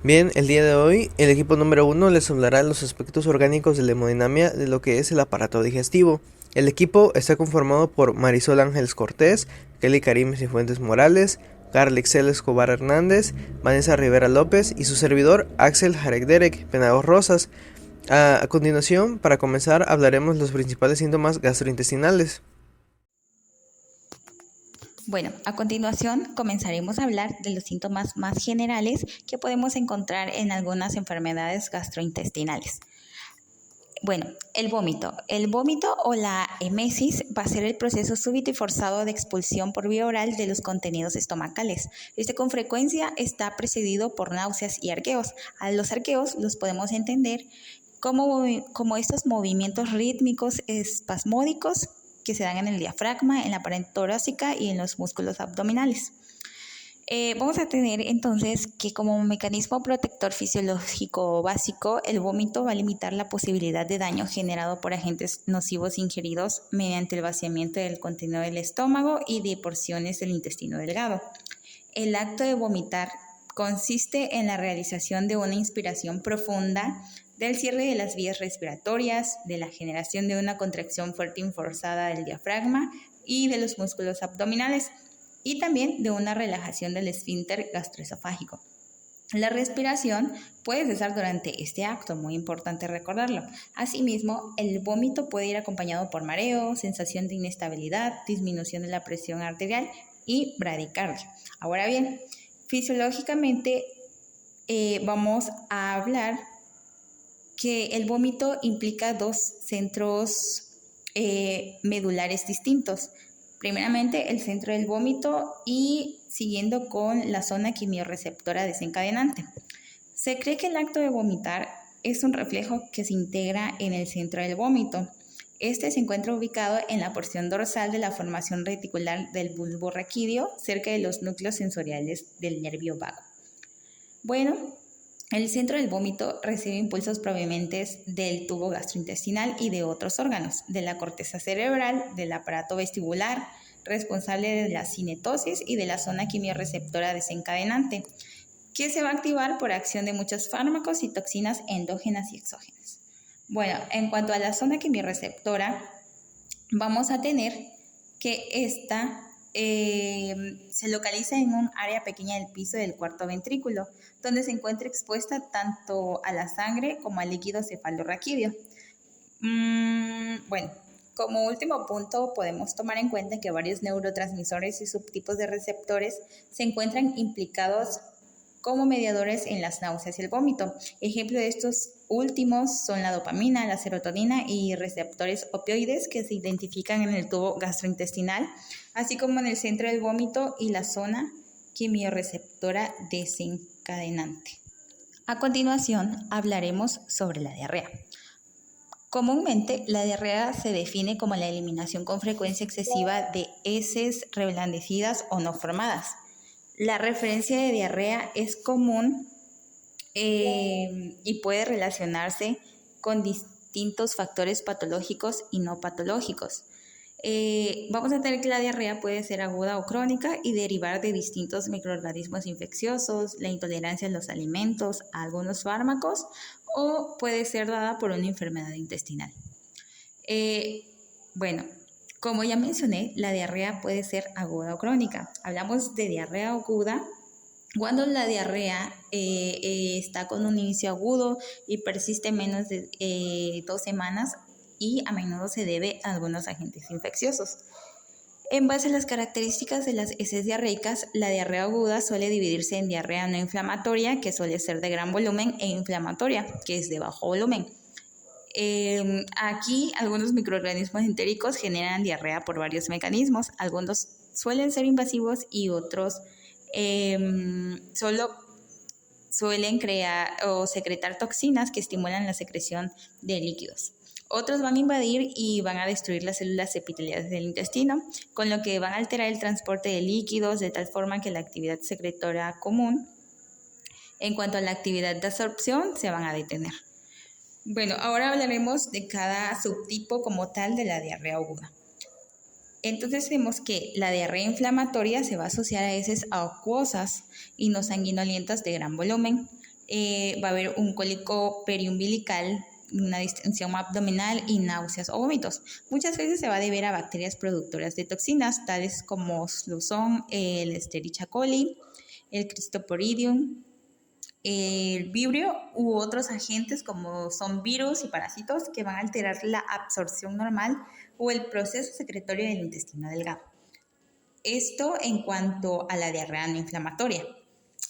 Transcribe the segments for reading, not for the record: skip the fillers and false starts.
Bien, el día de hoy el equipo número 1 les hablará los aspectos orgánicos de la hemodinamia de lo que es el aparato digestivo. El equipo está conformado por Marisol Ángeles Cortés, Kelly Karim Cifuentes Morales, Carl Excel Escobar Hernández, Vanessa Rivera López y su servidor Axel Jarek Derek Penagos Rosas. A continuación, para comenzar, hablaremos los principales síntomas gastrointestinales. Bueno, a continuación comenzaremos a hablar de los síntomas más generales que podemos encontrar en algunas enfermedades gastrointestinales. Bueno, el vómito. El vómito o la emesis va a ser el proceso súbito y forzado de expulsión por vía oral de los contenidos estomacales. Este con frecuencia está precedido por náuseas y arqueos. A los arqueos los podemos entender como estos movimientos rítmicos espasmódicos que se dan en el diafragma, en la pared torácica y en los músculos abdominales. Vamos a tener entonces que como mecanismo protector fisiológico básico, el vómito va a limitar la posibilidad de daño generado por agentes nocivos ingeridos mediante el vaciamiento del contenido del estómago y de porciones del intestino delgado. El acto de vomitar consiste en la realización de una inspiración profunda, del cierre de las vías respiratorias, de la generación de una contracción fuerte y forzada del diafragma y de los músculos abdominales, y también de una relajación del esfínter gastroesofágico. La respiración puede cesar durante este acto, muy importante recordarlo. Asimismo, el vómito puede ir acompañado por mareo, sensación de inestabilidad, disminución de la presión arterial y bradicardia. Ahora bien, fisiológicamente vamos a hablar que el vómito implica dos centros medulares distintos. Primeramente, el centro del vómito y siguiendo con la zona quimiorreceptora desencadenante. Se cree que el acto de vomitar es un reflejo que se integra en el centro del vómito. Este se encuentra ubicado en la porción dorsal de la formación reticular del bulbo raquídeo, cerca de los núcleos sensoriales del nervio vago. Bueno, el centro del vómito recibe impulsos provenientes del tubo gastrointestinal y de otros órganos, de la corteza cerebral, del aparato vestibular, responsable de la cinetosis y de la zona quimiorreceptora desencadenante, que se va a activar por acción de muchos fármacos y toxinas endógenas y exógenas. Bueno, en cuanto a la zona quimiorreceptora, vamos a tener que esta se localiza en un área pequeña del piso del cuarto ventrículo, donde se encuentra expuesta tanto a la sangre como al líquido cefalorraquídeo. Bueno, como último punto podemos tomar en cuenta que varios neurotransmisores y subtipos de receptores se encuentran implicados como mediadores en las náuseas y el vómito. Ejemplo de estos últimos son la dopamina, la serotonina y receptores opioides que se identifican en el tubo gastrointestinal, así como en el centro del vómito y la zona quimiorreceptora desencadenante. A continuación hablaremos sobre la diarrea. Comúnmente, la diarrea se define como la eliminación con frecuencia excesiva de heces reblandecidas o no formadas. La referencia de diarrea es común y puede relacionarse con distintos factores patológicos y no patológicos. Vamos a tener que la diarrea puede ser aguda o crónica y derivar de distintos microorganismos infecciosos, la intolerancia a los alimentos, a algunos fármacos, o puede ser dada por una enfermedad intestinal. Bueno, como ya mencioné, la diarrea puede ser aguda o crónica. Hablamos de diarrea aguda cuando la diarrea está con un inicio agudo y persiste menos de 2 semanas y a menudo se debe a algunos agentes infecciosos. En base a las características de las heces diarreicas, la diarrea aguda suele dividirse en diarrea no inflamatoria, que suele ser de gran volumen, e inflamatoria, que es de bajo volumen. Aquí algunos microorganismos entéricos generan diarrea por varios mecanismos. Algunos suelen ser invasivos y otros solo suelen crear o secretar toxinas que estimulan la secreción de líquidos. Otros van a invadir y van a destruir las células epiteliales del intestino, con lo que van a alterar el transporte de líquidos de tal forma que la actividad secretora común, en cuanto a la actividad de absorción, se van a detener. Bueno, ahora hablaremos de cada subtipo como tal de la diarrea aguda. Entonces vemos que la diarrea inflamatoria se va a asociar a heces acuosas y no sanguinolientas de gran volumen. Va a haber un cólico periumbilical, una distensión abdominal y náuseas o vómitos. Muchas veces se va a deber a bacterias productoras de toxinas, tales como lo son el Escherichia coli, el Cryptosporidium, el vibrio u otros agentes como son virus y parásitos que van a alterar la absorción normal o el proceso secretorio del intestino delgado. Esto en cuanto a la diarrea no inflamatoria.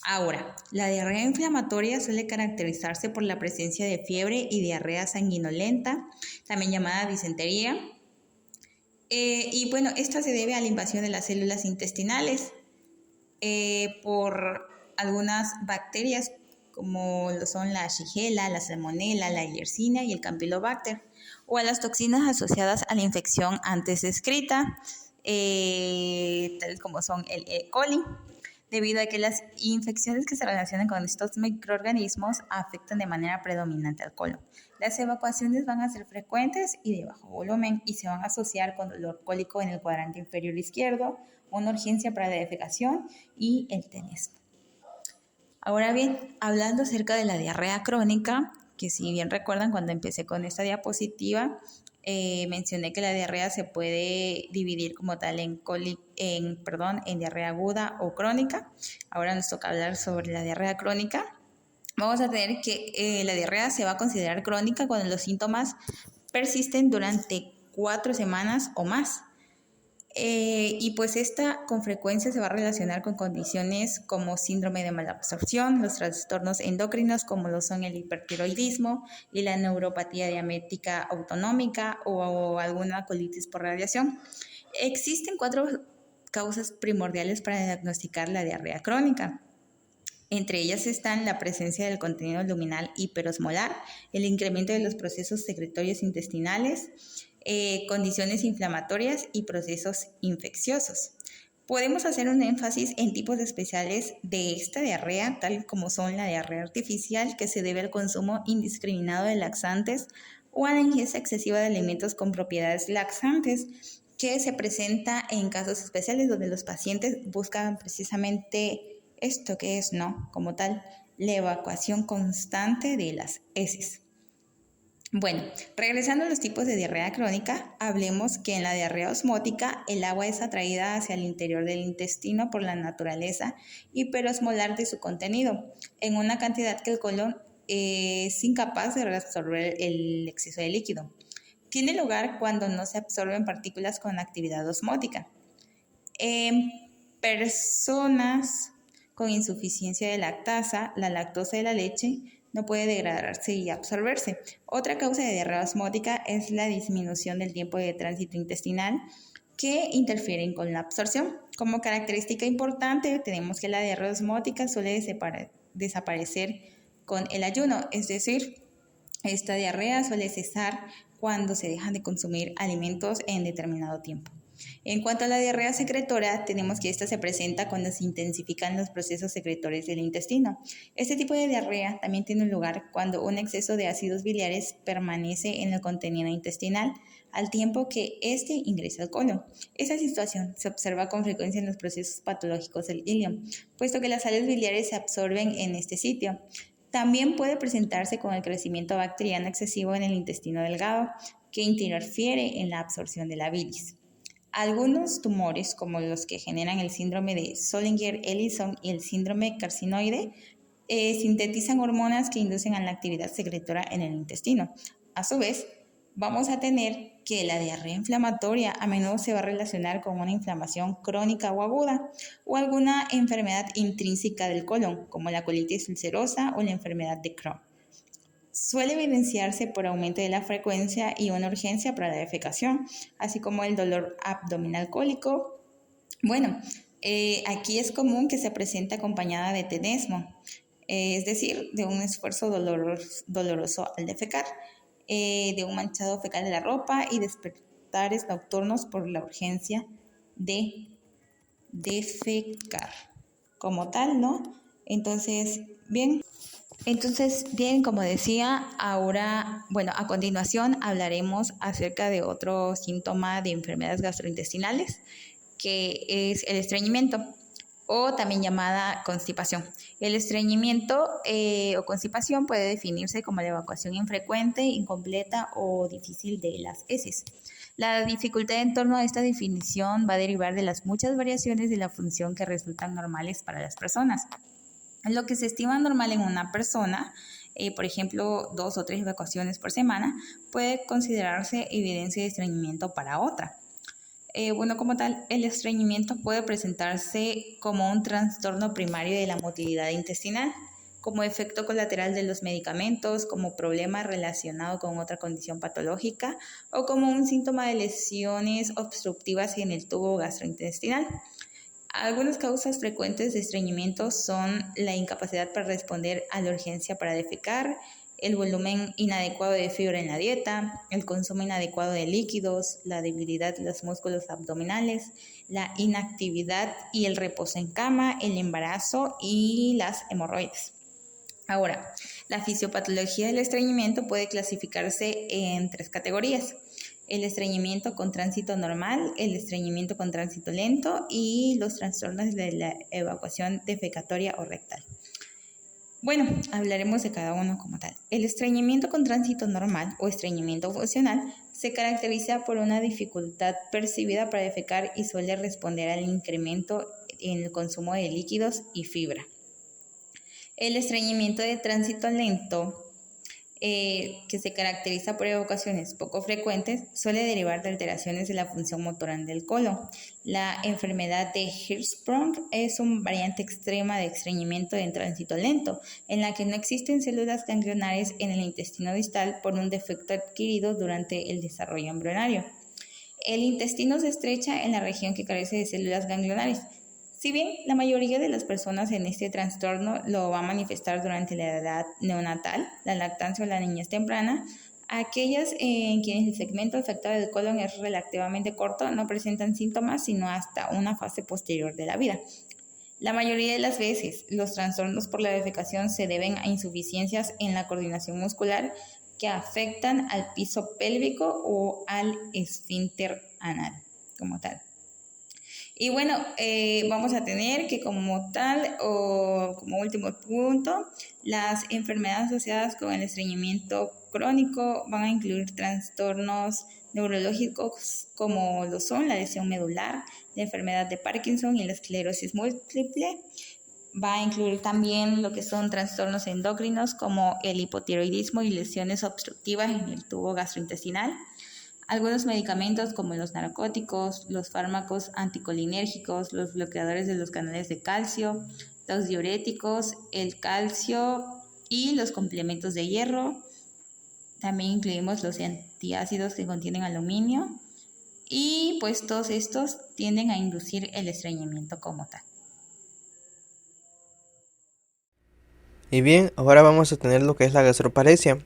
Ahora, la diarrea inflamatoria suele caracterizarse por la presencia de fiebre y diarrea sanguinolenta, también llamada disentería. Y bueno, esta se debe a la invasión de las células intestinales por algunas bacterias como lo son la Shigella, la Salmonella, la Yersinia y el Campylobacter, o a las toxinas asociadas a la infección antes descrita, tales como son el E. coli, debido a que las infecciones que se relacionan con estos microorganismos afectan de manera predominante al colon. Las evacuaciones van a ser frecuentes y de bajo volumen y se van a asociar con dolor cólico en el cuadrante inferior izquierdo, una urgencia para la defecación y el tenesmo. Ahora bien, hablando acerca de la diarrea crónica, que si bien recuerdan cuando empecé con esta diapositiva, mencioné que la diarrea se puede dividir como tal en diarrea aguda o crónica. Ahora nos toca hablar sobre la diarrea crónica. Vamos a tener que la diarrea se va a considerar crónica cuando los síntomas persisten durante 4 semanas o más. Y pues esta con frecuencia se va a relacionar con condiciones como síndrome de malabsorción, los trastornos endocrinos como lo son el hipertiroidismo y la neuropatía diabética autonómica o alguna colitis por radiación. Existen 4 causas primordiales para diagnosticar la diarrea crónica. Entre ellas están la presencia del contenido luminal hiperosmolar, el incremento de los procesos secretorios intestinales, condiciones inflamatorias y procesos infecciosos. Podemos hacer un énfasis en tipos especiales de esta diarrea, tal como son la diarrea artificial, que se debe al consumo indiscriminado de laxantes o a la ingesta excesiva de alimentos con propiedades laxantes, que se presenta en casos especiales donde los pacientes buscan precisamente esto que es, ¿no? Como tal, la evacuación constante de las heces. Bueno, regresando a los tipos de diarrea crónica, hablemos que en la diarrea osmótica el agua es atraída hacia el interior del intestino por la naturaleza hiperosmolar de su contenido, en una cantidad que el colon es incapaz de reabsorber el exceso de líquido. Tiene lugar cuando no se absorben partículas con actividad osmótica. En personas con insuficiencia de lactasa, la lactosa de la leche no puede degradarse y absorberse. Otra causa de diarrea osmótica es la disminución del tiempo de tránsito intestinal que interfieren con la absorción. Como característica importante tenemos que la diarrea osmótica suele desaparecer con el ayuno, es decir, esta diarrea suele cesar cuando se dejan de consumir alimentos en determinado tiempo. En cuanto a la diarrea secretora, tenemos que esta se presenta cuando se intensifican los procesos secretores del intestino. Este tipo de diarrea también tiene lugar cuando un exceso de ácidos biliares permanece en el contenido intestinal al tiempo que éste ingresa al colon. Esta situación se observa con frecuencia en los procesos patológicos del ileum, puesto que las sales biliares se absorben en este sitio. También puede presentarse con el crecimiento bacteriano excesivo en el intestino delgado, que interfiere en la absorción de la bilis. Algunos tumores, como los que generan el síndrome de Zollinger-Ellison y el síndrome carcinoide, sintetizan hormonas que inducen a la actividad secretora en el intestino. A su vez, vamos a tener que la diarrea inflamatoria a menudo se va a relacionar con una inflamación crónica o aguda o alguna enfermedad intrínseca del colon, como la colitis ulcerosa o la enfermedad de Crohn. Suele evidenciarse por aumento de la frecuencia y una urgencia para la defecación, así como el dolor abdominal cólico. Bueno, aquí es común que se presente acompañada de tenesmo, es decir, de un esfuerzo doloroso al defecar, de un manchado fecal de la ropa y despertares nocturnos por la urgencia de defecar. Como tal, ¿no? Entonces, bien, como decía, ahora, a continuación hablaremos acerca de otro síntoma de enfermedades gastrointestinales, que es el estreñimiento. o también llamada constipación. El estreñimiento o constipación puede definirse como la evacuación infrecuente, incompleta o difícil de las heces. La dificultad en torno a esta definición va a derivar de las muchas variaciones de la función que resultan normales para las personas. Lo que se estima normal en una persona, por ejemplo, 2 o 3 evacuaciones por semana, puede considerarse evidencia de estreñimiento para otra. Como tal, el estreñimiento puede presentarse como un trastorno primario de la motilidad intestinal, como efecto colateral de los medicamentos, como problema relacionado con otra condición patológica o como un síntoma de lesiones obstructivas en el tubo gastrointestinal. Algunas causas frecuentes de estreñimiento son la incapacidad para responder a la urgencia para defecar, el volumen inadecuado de fibra en la dieta, el consumo inadecuado de líquidos, la debilidad de los músculos abdominales, la inactividad y el reposo en cama, el embarazo y las hemorroides. Ahora, la fisiopatología del estreñimiento puede clasificarse en 3 categorías: el estreñimiento con tránsito normal, el estreñimiento con tránsito lento y los trastornos de la evacuación defecatoria o rectal. Bueno, hablaremos de cada uno como tal. El estreñimiento con tránsito normal o estreñimiento funcional se caracteriza por una dificultad percibida para defecar y suele responder al incremento en el consumo de líquidos y fibra. El estreñimiento de tránsito lento, que se caracteriza por evacuaciones poco frecuentes, suele derivar de alteraciones de la función motora del colon. La enfermedad de Hirschsprung es una variante extrema de estreñimiento en tránsito lento, en la que no existen células ganglionares en el intestino distal por un defecto adquirido durante el desarrollo embrionario. El intestino se estrecha en la región que carece de células ganglionares. Si bien la mayoría de las personas en este trastorno lo va a manifestar durante la edad neonatal, la lactancia o la niñez temprana, aquellas en quienes el segmento afectado del colon es relativamente corto no presentan síntomas sino hasta una fase posterior de la vida. La mayoría de las veces, los trastornos por la defecación se deben a insuficiencias en la coordinación muscular que afectan al piso pélvico o al esfínter anal como tal. Y bueno, vamos a tener que como tal, o como último punto, las enfermedades asociadas con el estreñimiento crónico van a incluir trastornos neurológicos como lo son la lesión medular, la enfermedad de Parkinson y la esclerosis múltiple. Va a incluir también lo que son trastornos endocrinos como el hipotiroidismo y lesiones obstructivas en el tubo gastrointestinal. Algunos medicamentos como los narcóticos, los fármacos anticolinérgicos, los bloqueadores de los canales de calcio, los diuréticos, el calcio y los complementos de hierro. También incluimos los antiácidos que contienen aluminio y pues todos estos tienden a inducir el estreñimiento como tal. Y bien, ahora vamos a tener lo que es la gastroparesia.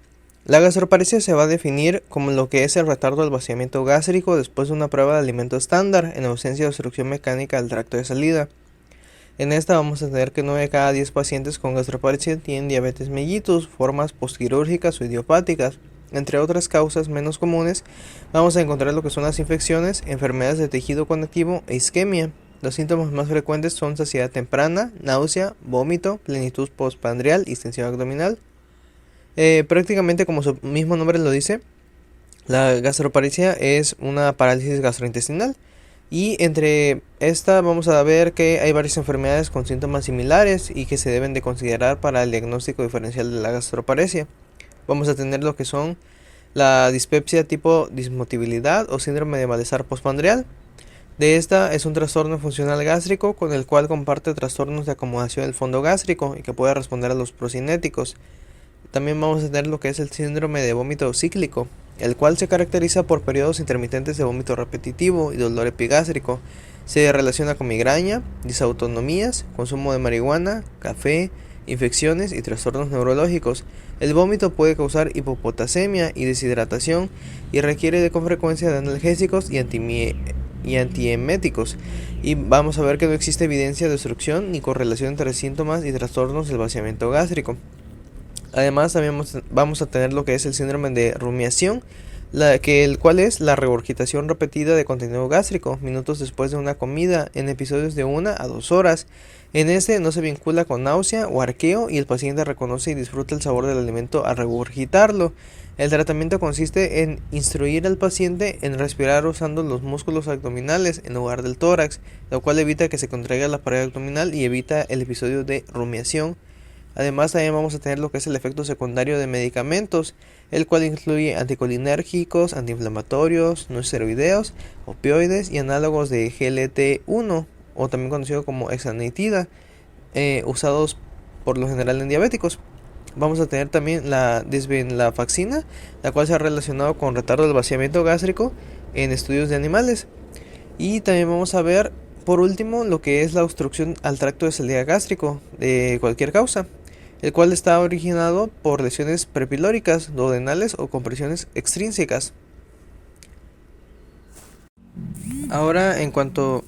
La gastroparesia se va a definir como lo que es el retardo del vaciamiento gástrico después de una prueba de alimento estándar en ausencia de obstrucción mecánica del tracto de salida. En esta vamos a tener que 9 de cada 10 pacientes con gastroparesia tienen diabetes mellitus, formas postquirúrgicas o idiopáticas. Entre otras causas menos comunes, vamos a encontrar lo que son las infecciones, enfermedades de tejido conectivo e isquemia. Los síntomas más frecuentes son saciedad temprana, náusea, vómito, plenitud postprandial y extensión abdominal. Prácticamente como su mismo nombre lo dice, la gastroparesia es una parálisis gastrointestinal y entre esta vamos a ver que hay varias enfermedades con síntomas similares y que se deben de considerar para el diagnóstico diferencial de la gastroparesia. Vamos a tener lo que son la dispepsia tipo dismotilidad o síndrome de malestar postprandial. De esta es un trastorno funcional gástrico con el cual comparte trastornos de acomodación del fondo gástrico y que puede responder a los procinéticos. También vamos a tener lo que es el síndrome de vómito cíclico, el cual se caracteriza por periodos intermitentes de vómito repetitivo y dolor epigástrico. Se relaciona con migraña, disautonomías, consumo de marihuana, café, infecciones y trastornos neurológicos. El vómito puede causar hipopotasemia y deshidratación y requiere con frecuencia de analgésicos y antieméticos. Y vamos a ver que no existe evidencia de obstrucción ni correlación entre síntomas y trastornos del vaciamiento gástrico. Además, también vamos a tener lo que es el síndrome de rumiación, el cual es la regurgitación repetida de contenido gástrico, minutos después de una comida, en episodios de 1 a 2 horas. En este no se vincula con náusea o arqueo y el paciente reconoce y disfruta el sabor del alimento al regurgitarlo. El tratamiento consiste en instruir al paciente en respirar usando los músculos abdominales en lugar del tórax, lo cual evita que se contraiga la pared abdominal y evita el episodio de rumiación. Además, también vamos a tener lo que es el efecto secundario de medicamentos, el cual incluye anticolinérgicos, antiinflamatorios, no esteroideos, opioides y análogos de GLT-1, o también conocido como exenatida, usados por lo general en diabéticos. Vamos a tener también la desvenlafaxina, la cual se ha relacionado con retardo del vaciamiento gástrico en estudios de animales. Y también vamos a ver, por último, lo que es la obstrucción al tracto de salida gástrico de cualquier causa, el cual está originado por lesiones prepilóricas, duodenales o compresiones extrínsecas. Ahora en cuanto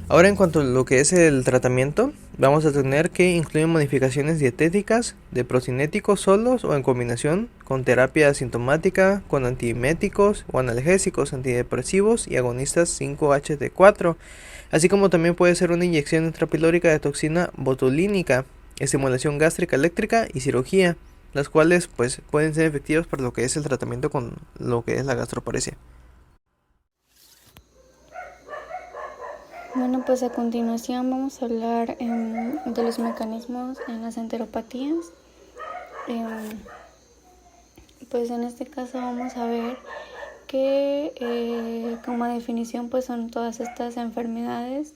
ahora en cuanto a lo que es el tratamiento, vamos a tener que incluir modificaciones dietéticas de procinéticos solos o en combinación con terapia asintomática, con antieméticos o analgésicos, antidepresivos y agonistas 5-HT4, así como también puede ser una inyección intrapilórica de toxina botulínica, estimulación gástrica eléctrica y cirugía, las cuales pues pueden ser efectivas para lo que es el tratamiento con lo que es la gastroparesia. Bueno, pues a continuación vamos a hablar de los mecanismos en las enteropatías. Pues en este caso vamos a ver que como definición pues son todas estas enfermedades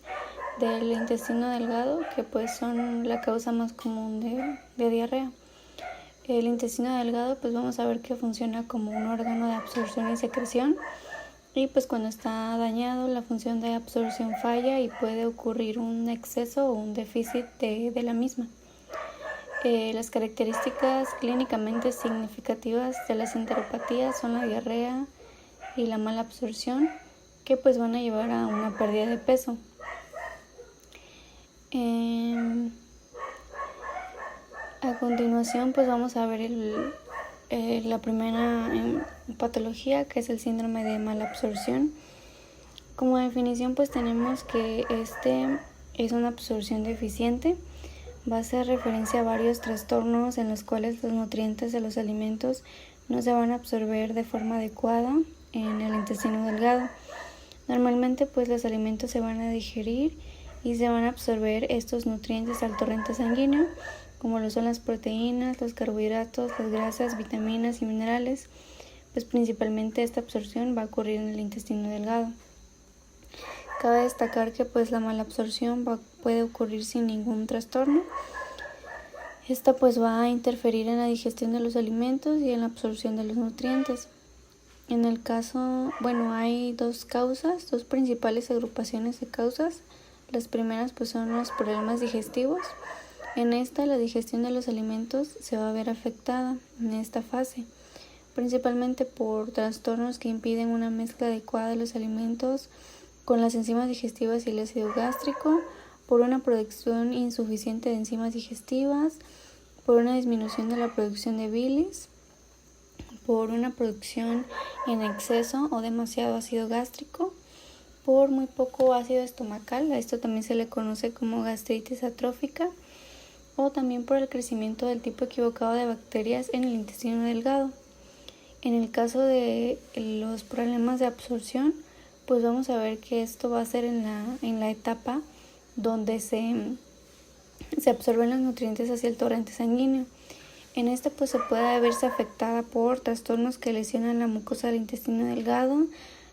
del intestino delgado que pues son la causa más común de diarrea. El intestino delgado pues vamos a ver que funciona como un órgano de absorción y secreción. Y pues cuando está dañado la función de absorción falla y puede ocurrir un exceso o un déficit de la misma. Las características clínicamente significativas de las enteropatías son la diarrea y la mala absorción, que pues van a llevar a una pérdida de peso. A continuación pues vamos a ver la primera patología, que es el síndrome de mala absorción. Como definición pues tenemos que este es una absorción deficiente. Va a hacer referencia a varios trastornos en los cuales los nutrientes de los alimentos no se van a absorber de forma adecuada en el intestino delgado. Normalmente pues los alimentos se van a digerir y se van a absorber estos nutrientes al torrente sanguíneo, como lo son las proteínas, los carbohidratos, las grasas, vitaminas y minerales. Pues principalmente esta absorción va a ocurrir en el intestino delgado. Cabe destacar que pues la mala absorción puede ocurrir sin ningún trastorno. Esta pues va a interferir en la digestión de los alimentos y en la absorción de los nutrientes. En el caso, hay dos principales agrupaciones de causas. Las primeras pues son los problemas digestivos. En esta la digestión de los alimentos se va a ver afectada en esta fase, principalmente por trastornos que impiden una mezcla adecuada de los alimentos con las enzimas digestivas y el ácido gástrico, por una producción insuficiente de enzimas digestivas, por una disminución de la producción de bilis, por una producción en exceso o demasiado ácido gástrico, por muy poco ácido estomacal, a esto también se le conoce como gastritis atrófica, o también por el crecimiento del tipo equivocado de bacterias en el intestino delgado. En el caso de los problemas de absorción, pues vamos a ver que esto va a ser en la etapa donde se absorben los nutrientes hacia el torrente sanguíneo. En esta pues se puede verse afectada por trastornos que lesionan la mucosa del intestino delgado,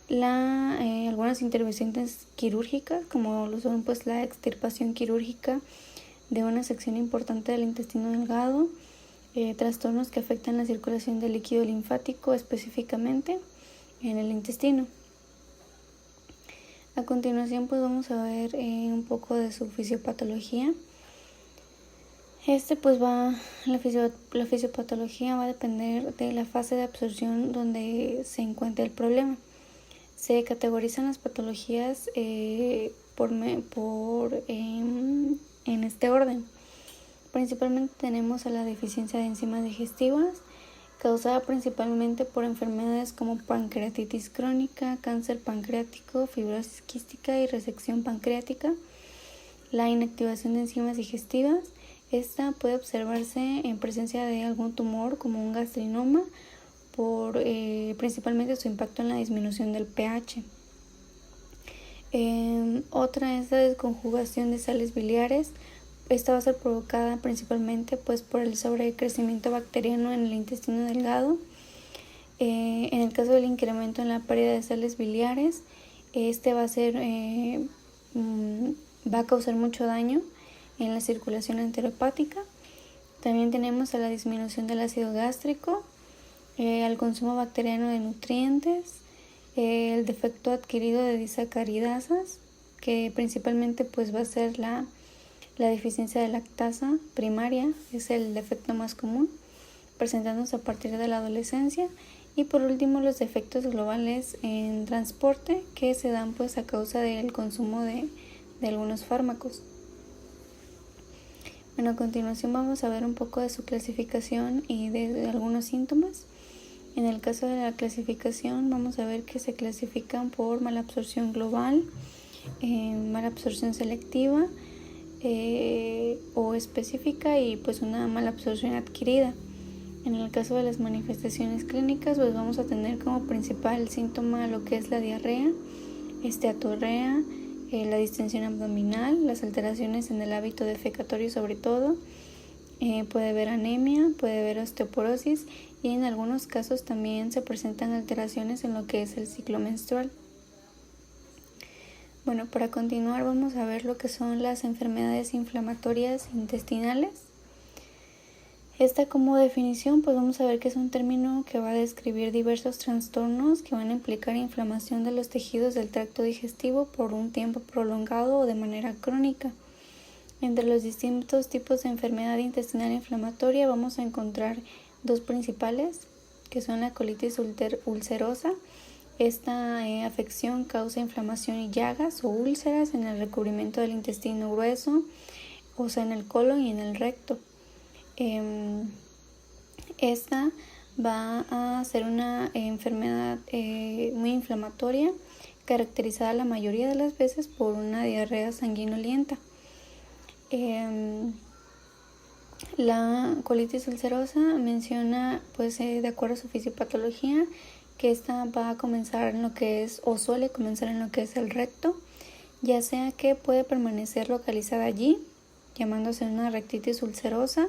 algunas intervenciones quirúrgicas, como lo son pues la extirpación quirúrgica de una sección importante del intestino delgado, trastornos que afectan la circulación del líquido linfático específicamente en el intestino. A continuación pues vamos a ver un poco de su fisiopatología. La fisiopatología va a depender de la fase de absorción donde se encuentra el problema. Se categorizan las patologías en este orden. Principalmente tenemos a la deficiencia de enzimas digestivas, causada principalmente por enfermedades como pancreatitis crónica, cáncer pancreático, fibrosis quística y resección pancreática. La inactivación de enzimas digestivas, esta puede observarse en presencia de algún tumor como un gastrinoma por principalmente su impacto en la disminución del pH. Otra es la desconjugación de sales biliares. Esta va a ser provocada principalmente pues, por el sobrecrecimiento bacteriano en el intestino delgado. En el caso del incremento en la pérdida de sales biliares, este va a causar mucho daño en la circulación enterohepática. También tenemos a la disminución del ácido gástrico, al consumo bacteriano de nutrientes, el defecto adquirido de disacaridasas, que principalmente pues va a ser la deficiencia de lactasa primaria, es el defecto más común, presentándose a partir de la adolescencia. Y por último, los defectos globales en transporte, que se dan pues a causa del consumo de algunos fármacos. Bueno, a continuación vamos a ver un poco de su clasificación y de algunos síntomas. En el caso de la clasificación vamos a ver que se clasifican por malabsorción global, malabsorción selectiva o específica y pues una malabsorción adquirida. En el caso de las manifestaciones clínicas pues vamos a tener como principal síntoma lo que es la diarrea, esteatorrea, la distensión abdominal, las alteraciones en el hábito defecatorio sobre todo, puede haber anemia, puede haber osteoporosis y en algunos casos también se presentan alteraciones en lo que es el ciclo menstrual. Bueno, para continuar vamos a ver lo que son las enfermedades inflamatorias intestinales. Esta como definición pues vamos a ver que es un término que va a describir diversos trastornos que van a implicar inflamación de los tejidos del tracto digestivo por un tiempo prolongado o de manera crónica. Entre los distintos tipos de enfermedad intestinal inflamatoria vamos a encontrar dos principales, que son la colitis ulcerosa. Esta afección causa inflamación y llagas o úlceras en el recubrimiento del intestino grueso, o sea, en el colon y en el recto. Esta va a ser una enfermedad muy inflamatoria, caracterizada la mayoría de las veces por una diarrea sanguinolenta. La colitis ulcerosa menciona, pues de acuerdo a su fisiopatología, que esta va a comenzar en lo que es, o suele comenzar en lo que es el recto, ya sea que puede permanecer localizada allí, llamándose una rectitis ulcerosa,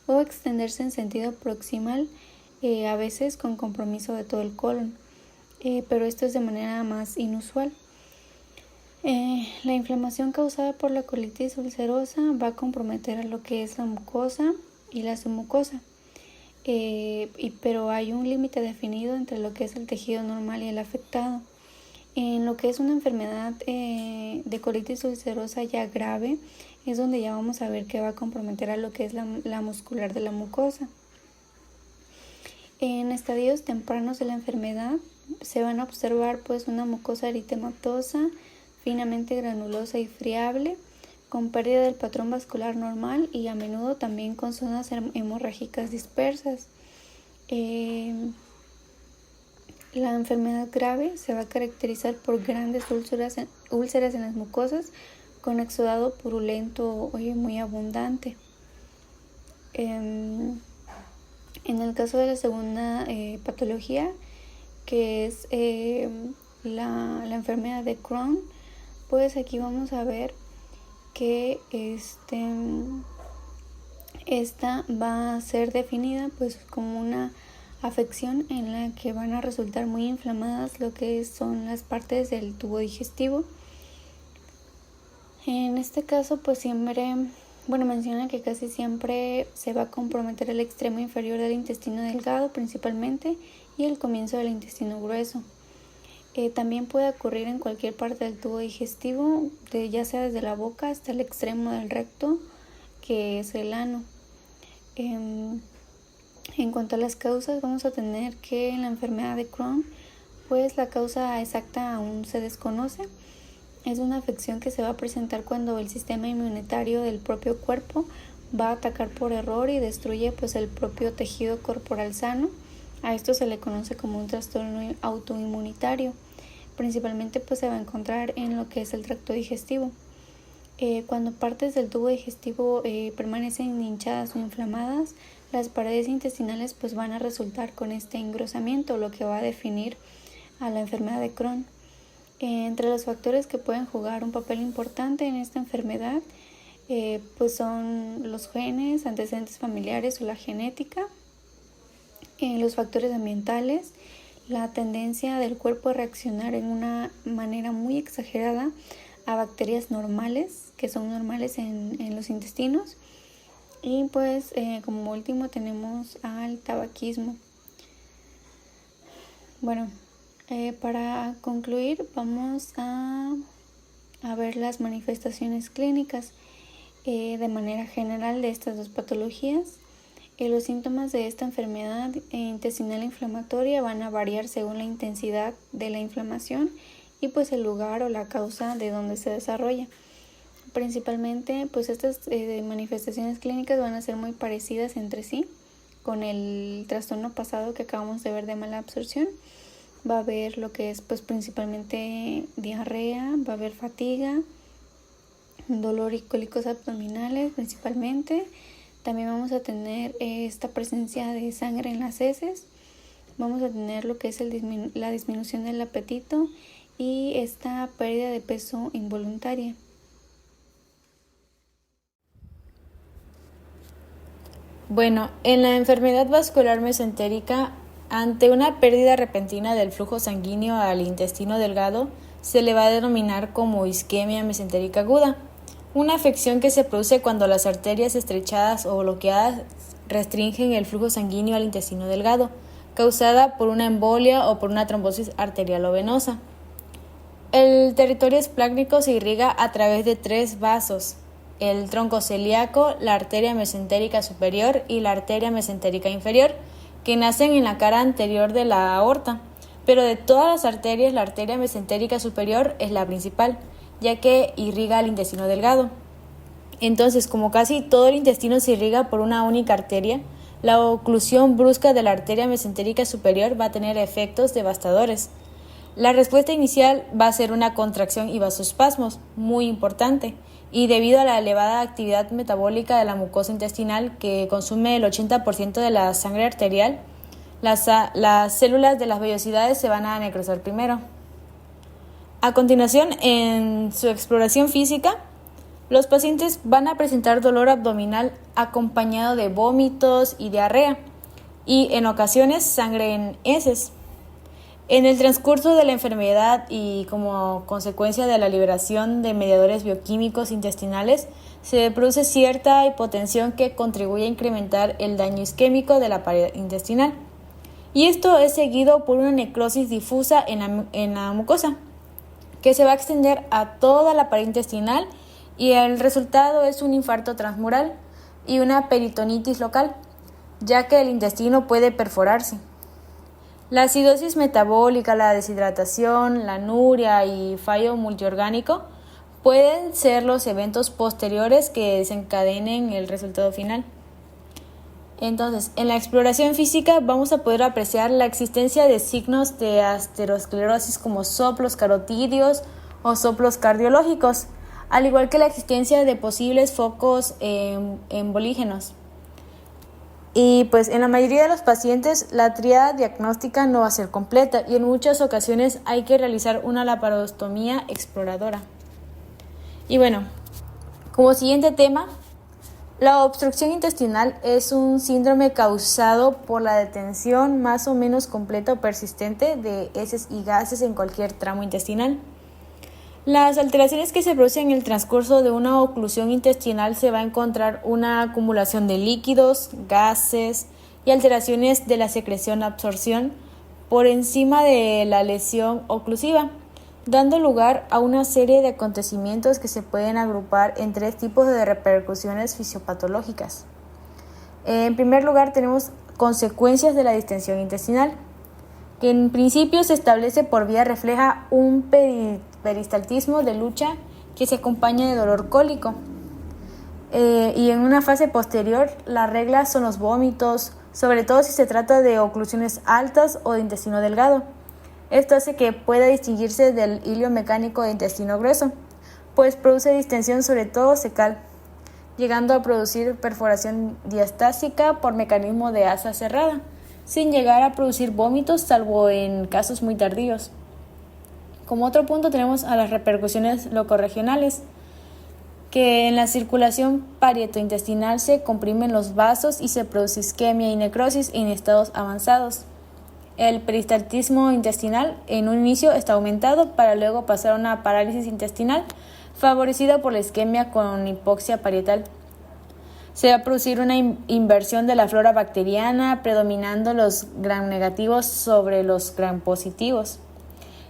o extenderse en sentido proximal, a veces con compromiso de todo el colon, pero esto es de manera más inusual. La inflamación causada por la colitis ulcerosa va a comprometer a lo que es la mucosa y la submucosa, pero hay un límite definido entre lo que es el tejido normal y el afectado. En lo que es una enfermedad de colitis ulcerosa ya grave, es donde ya vamos a ver que va a comprometer a lo que es la muscular de la mucosa. En estadios tempranos de la enfermedad se van a observar pues una mucosa eritematosa, finamente granulosa y friable, con pérdida del patrón vascular normal y a menudo también con zonas hemorrágicas dispersas. La enfermedad grave se va a caracterizar por grandes úlceras en las mucosas con exudado purulento muy abundante. En el caso de la segunda patología, que es la enfermedad de Crohn, pues aquí vamos a ver que esta va a ser definida pues como una afección en la que van a resultar muy inflamadas lo que son las partes del tubo digestivo. En este caso pues siempre, menciona que casi siempre se va a comprometer el extremo inferior del intestino delgado principalmente y el comienzo del intestino grueso. También puede ocurrir en cualquier parte del tubo digestivo, ya sea desde la boca hasta el extremo del recto, que es el ano. En cuanto a las causas, vamos a tener que en la enfermedad de Crohn, pues la causa exacta aún se desconoce. Es una afección que se va a presentar cuando el sistema inmunitario del propio cuerpo va a atacar por error y destruye pues el propio tejido corporal sano. A esto se le conoce como un trastorno autoinmunitario. Principalmente pues se va a encontrar en lo que es el tracto digestivo. Cuando partes del tubo digestivo permanecen hinchadas o inflamadas, las paredes intestinales pues van a resultar con este engrosamiento, lo que va a definir a la enfermedad de Crohn. Entre los factores que pueden jugar un papel importante en esta enfermedad pues son los genes, antecedentes familiares o la genética, los factores ambientales, la tendencia del cuerpo a reaccionar en una manera muy exagerada a bacterias normales, que son normales en los intestinos. Y pues como último tenemos al tabaquismo. Bueno, para concluir vamos a ver las manifestaciones clínicas de manera general de estas dos patologías. Los síntomas de esta enfermedad intestinal inflamatoria van a variar según la intensidad de la inflamación y pues el lugar o la causa de donde se desarrolla. Principalmente pues estas manifestaciones clínicas van a ser muy parecidas entre sí con el trastorno pasado que acabamos de ver de mala absorción. Va a haber lo que es pues principalmente diarrea, va a haber fatiga, dolor y cólicos abdominales principalmente. También vamos a tener esta presencia de sangre en las heces, vamos a tener lo que es la disminución del apetito y esta pérdida de peso involuntaria. Bueno, en la enfermedad vascular mesentérica, ante una pérdida repentina del flujo sanguíneo al intestino delgado, se le va a denominar como isquemia mesentérica aguda, una afección que se produce cuando las arterias estrechadas o bloqueadas restringen el flujo sanguíneo al intestino delgado, causada por una embolia o por una trombosis arterial o venosa. El territorio esplácnico se irriga a través de 3 vasos: el tronco celíaco, la arteria mesentérica superior y la arteria mesentérica inferior, que nacen en la cara anterior de la aorta. Pero de todas las arterias, la arteria mesentérica superior es la principal, ya que irriga al intestino delgado. Entonces, como casi todo el intestino se irriga por una única arteria, la oclusión brusca de la arteria mesentérica superior va a tener efectos devastadores. La respuesta inicial va a ser una contracción y vasoespasmos, muy importante, y debido a la elevada actividad metabólica de la mucosa intestinal, que consume el 80% de la sangre arterial, las células de las vellosidades se van a necrosar primero. A continuación, en su exploración física, los pacientes van a presentar dolor abdominal acompañado de vómitos y diarrea, y en ocasiones sangre en heces. En el transcurso de la enfermedad y como consecuencia de la liberación de mediadores bioquímicos intestinales, se produce cierta hipotensión que contribuye a incrementar el daño isquémico de la pared intestinal. Y esto es seguido por una necrosis difusa en la mucosa, que se va a extender a toda la pared intestinal, y el resultado es un infarto transmural y una peritonitis local, ya que el intestino puede perforarse. La acidosis metabólica, la deshidratación, la anuria y fallo multiorgánico pueden ser los eventos posteriores que desencadenen el resultado final. Entonces, en la exploración física vamos a poder apreciar la existencia de signos de aterosclerosis como soplos carotídeos o soplos cardiológicos, al igual que la existencia de posibles focos embolígenos. Y pues en la mayoría de los pacientes la tríada diagnóstica no va a ser completa y en muchas ocasiones hay que realizar una laparostomía exploradora. Y bueno, como siguiente tema, la obstrucción intestinal es un síndrome causado por la detención más o menos completa o persistente de heces y gases en cualquier tramo intestinal. Las alteraciones que se producen en el transcurso de una oclusión intestinal se va a encontrar una acumulación de líquidos, gases y alteraciones de la secreción-absorción por encima de la lesión oclusiva, dando lugar a una serie de acontecimientos que se pueden agrupar en 3 tipos de repercusiones fisiopatológicas. En primer lugar, tenemos consecuencias de la distensión intestinal, que en principio se establece por vía refleja un peristaltismo de lucha que se acompaña de dolor cólico. Y en una fase posterior, las reglas son los vómitos, sobre todo si se trata de oclusiones altas o de intestino delgado. Esto hace que pueda distinguirse del hilio mecánico de intestino grueso, pues produce distensión sobre todo cecal, llegando a producir perforación diastásica por mecanismo de asa cerrada, sin llegar a producir vómitos salvo en casos muy tardíos. Como otro punto tenemos a las repercusiones locorregionales, que en la circulación parietointestinal se comprimen los vasos y se produce isquemia y necrosis en estados avanzados. El peristaltismo intestinal en un inicio está aumentado para luego pasar a una parálisis intestinal favorecida por la isquemia con hipoxia parietal. Se va a producir una inversión de la flora bacteriana, predominando los gram negativos sobre los gram positivos.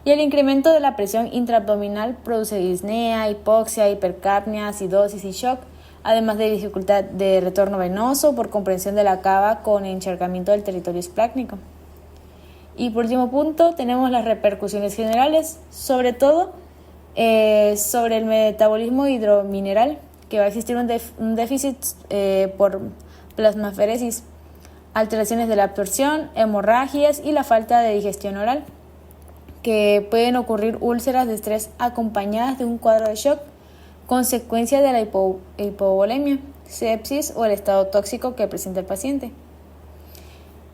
Y el incremento de la presión intraabdominal produce disnea, hipoxia, hipercapnia, acidosis y shock, además de dificultad de retorno venoso por comprensión de la cava con encharcamiento del territorio esplácnico. Y por último punto tenemos las repercusiones generales, sobre todo sobre el metabolismo hidromineral, que va a existir un déficit por plasmaferesis, alteraciones de la absorción, hemorragias y la falta de digestión oral, que pueden ocurrir úlceras de estrés acompañadas de un cuadro de shock, consecuencia de la hipovolemia, sepsis o el estado tóxico que presenta el paciente.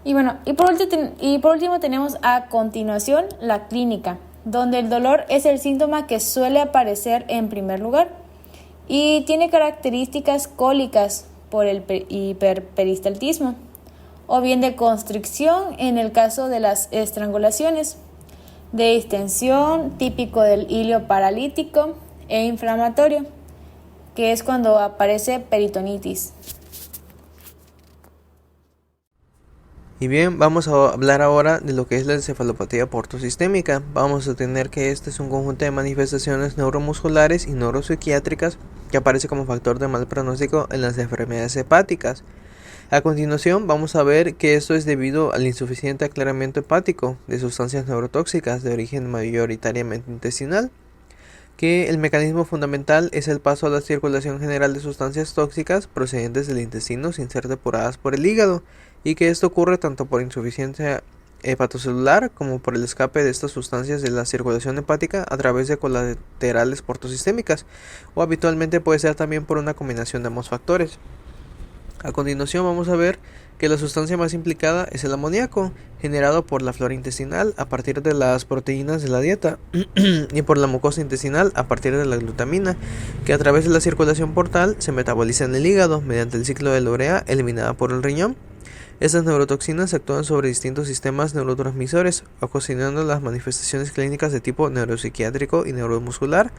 Y por último tenemos a continuación la clínica, donde el dolor es el síntoma que suele aparecer en primer lugar y tiene características cólicas por el hiperperistaltismo o bien de constricción en el caso de las estrangulaciones, de distensión típico del hilio paralítico e inflamatorio, que es cuando aparece peritonitis. Y bien, vamos a hablar ahora de lo que es la encefalopatía portosistémica. Vamos a tener que este es un conjunto de manifestaciones neuromusculares y neuropsiquiátricas que aparece como factor de mal pronóstico en las enfermedades hepáticas. A continuación vamos a ver que esto es debido al insuficiente aclaramiento hepático de sustancias neurotóxicas de origen mayoritariamente intestinal, que el mecanismo fundamental es el paso a la circulación general de sustancias tóxicas procedentes del intestino sin ser depuradas por el hígado, y que esto ocurre tanto por insuficiencia hepatocelular como por el escape de estas sustancias de la circulación hepática a través de colaterales portosistémicas, o habitualmente puede ser también por una combinación de ambos factores. A continuación vamos a ver que la sustancia más implicada es el amoníaco, generado por la flora intestinal a partir de las proteínas de la dieta y por la mucosa intestinal a partir de la glutamina, que a través de la circulación portal se metaboliza en el hígado mediante el ciclo de la urea eliminada por el riñón. Estas neurotoxinas actúan sobre distintos sistemas neurotransmisores, ocasionando las manifestaciones clínicas de tipo neuropsiquiátrico y neuromuscular.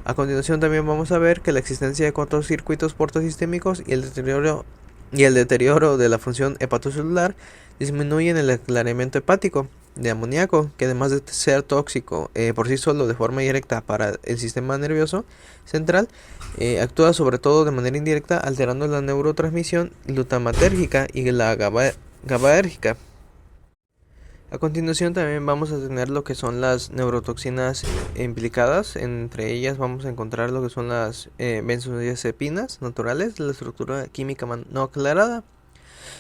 A continuación también vamos a ver que la existencia de cortocircuitos portosistémicos y el deterioro de la función hepatocelular disminuyen el aclaramiento hepático de amoníaco, que además de ser tóxico por sí solo de forma directa para el sistema nervioso central, actúa sobre todo de manera indirecta alterando la neurotransmisión glutamatérgica y la GABAérgica. A continuación también vamos a tener lo que son las neurotoxinas implicadas. Entre ellas vamos a encontrar lo que son las benzodiazepinas naturales de la estructura química no aclarada.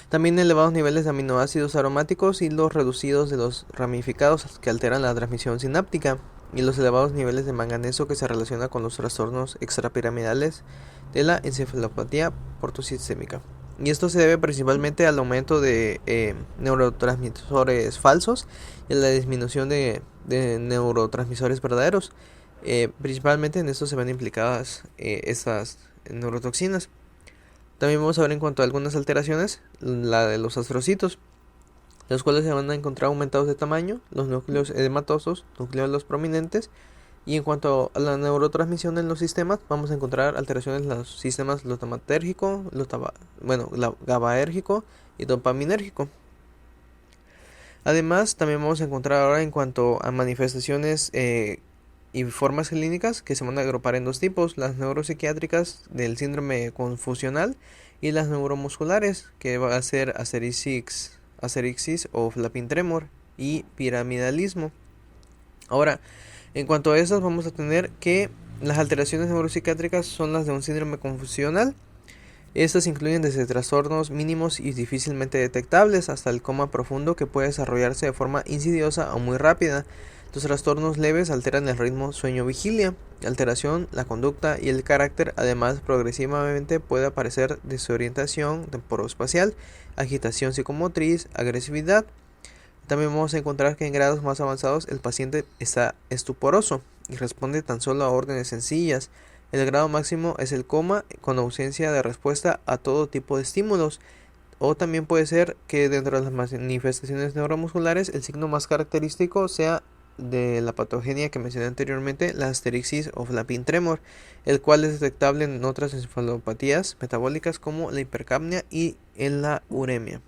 También elevados niveles de aminoácidos aromáticos y los reducidos de los ramificados que alteran la transmisión sináptica, y los elevados niveles de manganeso que se relaciona con los trastornos extrapiramidales de la encefalopatía portosistémica. Y esto se debe principalmente al aumento de neurotransmisores falsos y a la disminución de neurotransmisores verdaderos. Principalmente en esto se ven implicadas estas neurotoxinas. También vamos a ver en cuanto a algunas alteraciones, la de los astrocitos, los cuales se van a encontrar aumentados de tamaño, los núcleos edematosos, núcleos prominentes, y en cuanto a la neurotransmisión en los sistemas, vamos a encontrar alteraciones en los sistemas glutamatérgico, GABAérgico y dopaminérgico. Además, también vamos a encontrar ahora en cuanto a manifestaciones y formas clínicas que se van a agrupar en dos tipos: las neuropsiquiátricas del síndrome confusional y las neuromusculares, que va a ser acerixis o flapping tremor y piramidalismo. Ahora, en cuanto a esas, vamos a tener que las alteraciones neuropsiquiátricas son las de un síndrome confusional, Estas incluyen desde trastornos mínimos y difícilmente detectables hasta el coma profundo que puede desarrollarse de forma insidiosa o muy rápida. Los trastornos leves alteran el ritmo sueño-vigilia, alteración, la conducta y el carácter. Además, progresivamente puede aparecer desorientación temporoespacial, agitación psicomotriz, agresividad. También vamos a encontrar que en grados más avanzados el paciente está estuporoso y responde tan solo a órdenes sencillas. El grado máximo es el coma con ausencia de respuesta a todo tipo de estímulos. O también puede ser que dentro de las manifestaciones neuromusculares el signo más característico sea de la patogenia que mencioné anteriormente, la asterixis o flapping tremor, el cual es detectable en otras encefalopatías metabólicas como la hipercapnia y en la uremia.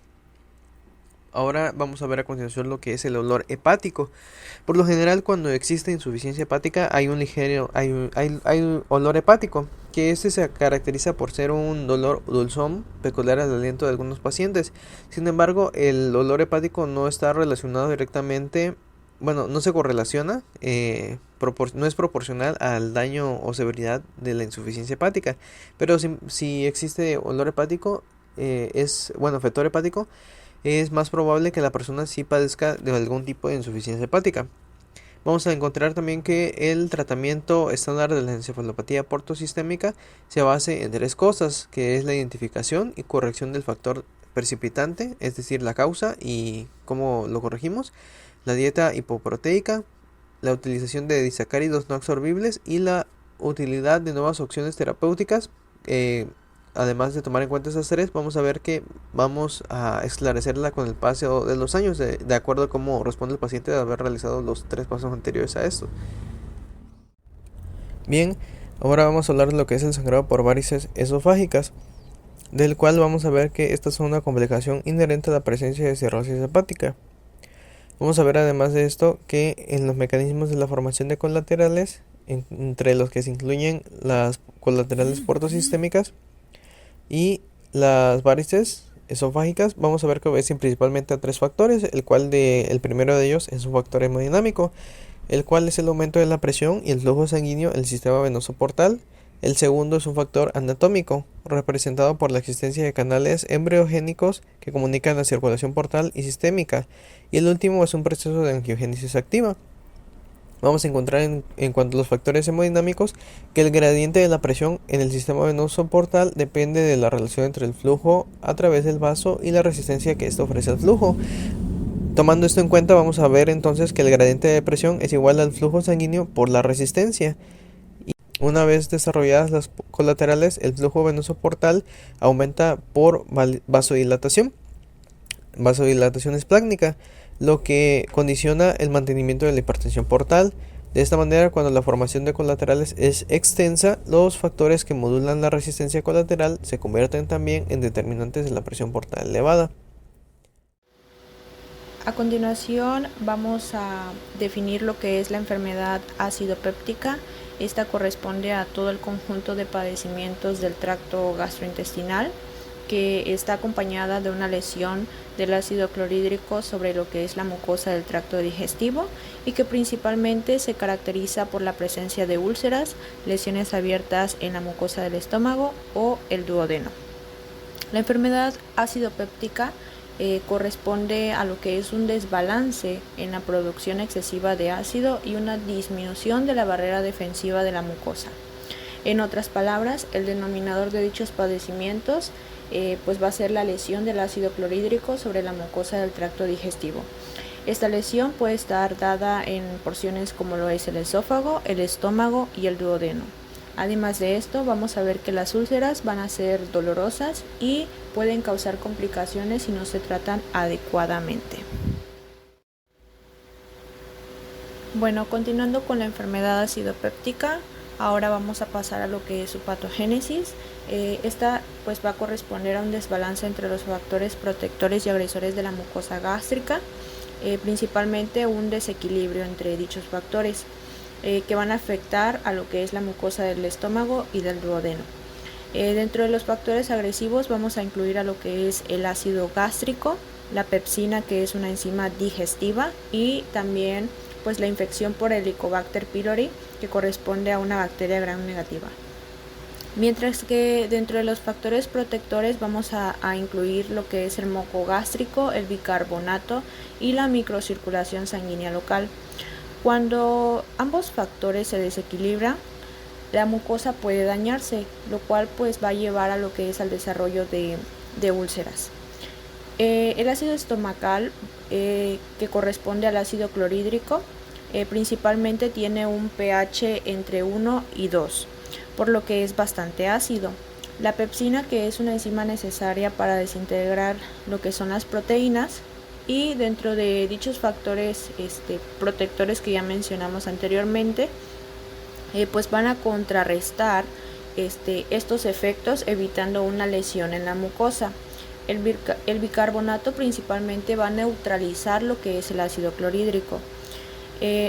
Ahora vamos a ver a continuación lo que es el olor hepático. Por lo general, cuando existe insuficiencia hepática hay un ligero hay olor hepático, que este se caracteriza por ser un dolor dulzón peculiar al aliento de algunos pacientes. Sin embargo, el olor hepático no está relacionado directamente, no se correlaciona, no es proporcional al daño o severidad de la insuficiencia hepática. Pero si existe olor hepático, fetor hepático, es más probable que la persona sí padezca de algún tipo de insuficiencia hepática. Vamos a encontrar también que el tratamiento estándar de la encefalopatía portosistémica se base en 3 cosas, que es la identificación y corrección del factor precipitante, es decir, la causa y cómo lo corregimos, la dieta hipoproteica, la utilización de disacáridos no absorbibles y la utilidad de nuevas opciones terapéuticas. Además de tomar en cuenta esas 3, vamos a ver que vamos a esclarecerla con el paso de los años, de acuerdo a cómo responde el paciente de haber realizado los 3 pasos anteriores a esto. Bien, ahora vamos a hablar de lo que es el sangrado por varices esofágicas, del cual vamos a ver que esta es una complicación inherente a la presencia de cirrosis hepática. Vamos a ver además de esto que en los mecanismos de la formación de colaterales, entre los que se incluyen las colaterales portosistémicas y las varices esofágicas, vamos a ver que obedecen principalmente a 3 factores, el primero de ellos es un factor hemodinámico, el cual es el aumento de la presión y el flujo sanguíneo en el sistema venoso portal. El segundo es un factor anatómico, representado por la existencia de canales embriogénicos que comunican la circulación portal y sistémica. Y el último es un proceso de angiogénesis activa. Vamos a encontrar en cuanto a los factores hemodinámicos que el gradiente de la presión en el sistema venoso portal depende de la relación entre el flujo a través del vaso y la resistencia que éste ofrece al flujo. Tomando esto en cuenta, vamos a ver entonces que el gradiente de presión es igual al flujo sanguíneo por la resistencia. Y una vez desarrolladas las colaterales, el flujo venoso portal aumenta por vasodilatación. Vasodilatación esplácnica, lo que condiciona el mantenimiento de la hipertensión portal. De esta manera, cuando la formación de colaterales es extensa, los factores que modulan la resistencia colateral se convierten también en determinantes de la presión portal elevada. A continuación vamos a definir lo que es la enfermedad acidopéptica. Esta corresponde a todo el conjunto de padecimientos del tracto gastrointestinal, que está acompañada de una lesión del ácido clorhídrico sobre lo que es la mucosa del tracto digestivo y que principalmente se caracteriza por la presencia de úlceras, lesiones abiertas en la mucosa del estómago o el duodeno. La enfermedad acidopéptica corresponde a lo que es un desbalance en la producción excesiva de ácido y una disminución de la barrera defensiva de la mucosa. En otras palabras, el denominador de dichos padecimientos pues va a ser la lesión del ácido clorhídrico sobre la mucosa del tracto digestivo. Esta lesión puede estar dada en porciones como lo es el esófago, el estómago y el duodeno. Además de esto, vamos a ver que las úlceras van a ser dolorosas y pueden causar complicaciones si no se tratan adecuadamente. Bueno, continuando con la enfermedad acidopéptica, ahora vamos a pasar a lo que es su patogénesis. Esta pues va a corresponder a un desbalance entre los factores protectores y agresores de la mucosa gástrica, principalmente un desequilibrio entre dichos factores que van a afectar a lo que es la mucosa del estómago y del duodeno. Dentro de los factores agresivos vamos a incluir a lo que es el ácido gástrico, la pepsina, que es una enzima digestiva, y también pues la infección por Helicobacter pylori, que corresponde a una bacteria gram negativa. Mientras que dentro de los factores protectores vamos a incluir lo que es el moco gástrico, el bicarbonato y la microcirculación sanguínea local. Cuando ambos factores se desequilibran, la mucosa puede dañarse, lo cual pues va a llevar a lo que es al desarrollo de úlceras. El ácido estomacal, que corresponde al ácido clorhídrico, principalmente tiene un pH entre 1 y 2, por lo que es bastante ácido. La pepsina, que es una enzima necesaria para desintegrar lo que son las proteínas, y dentro de dichos factores protectores que ya mencionamos anteriormente, pues van a contrarrestar estos efectos, evitando una lesión en la mucosa. El bicarbonato principalmente va a neutralizar lo que es el ácido clorhídrico.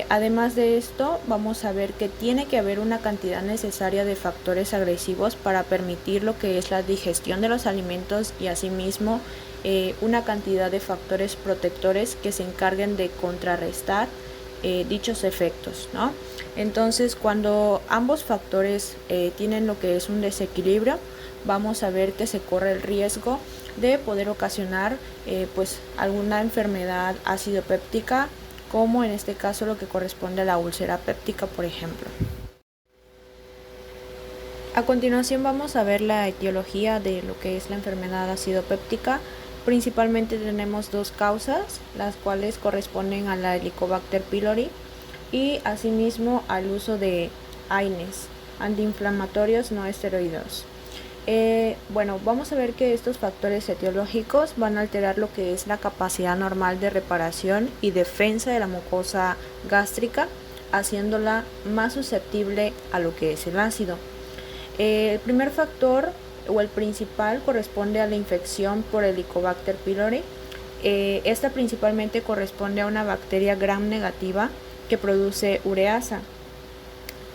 Además de esto, vamos a ver que tiene que haber una cantidad necesaria de factores agresivos para permitir lo que es la digestión de los alimentos, y asimismo una cantidad de factores protectores que se encarguen de contrarrestar dichos efectos, ¿no? Entonces, cuando ambos factores tienen lo que es un desequilibrio, vamos a ver que se corre el riesgo de poder ocasionar pues alguna enfermedad acidopéptica, como en este caso lo que corresponde a la úlcera péptica, por ejemplo. A continuación vamos a ver la etiología de lo que es la enfermedad acidopéptica. Principalmente tenemos dos causas, las cuales corresponden a la Helicobacter pylori y asimismo al uso de AINES, antiinflamatorios no esteroideos. Vamos a ver que estos factores etiológicos van a alterar lo que es la capacidad normal de reparación y defensa de la mucosa gástrica, haciéndola más susceptible a lo que es el ácido. El primer factor o el principal corresponde a la infección por Helicobacter pylori. Esta principalmente corresponde a una bacteria gram negativa que produce ureasa.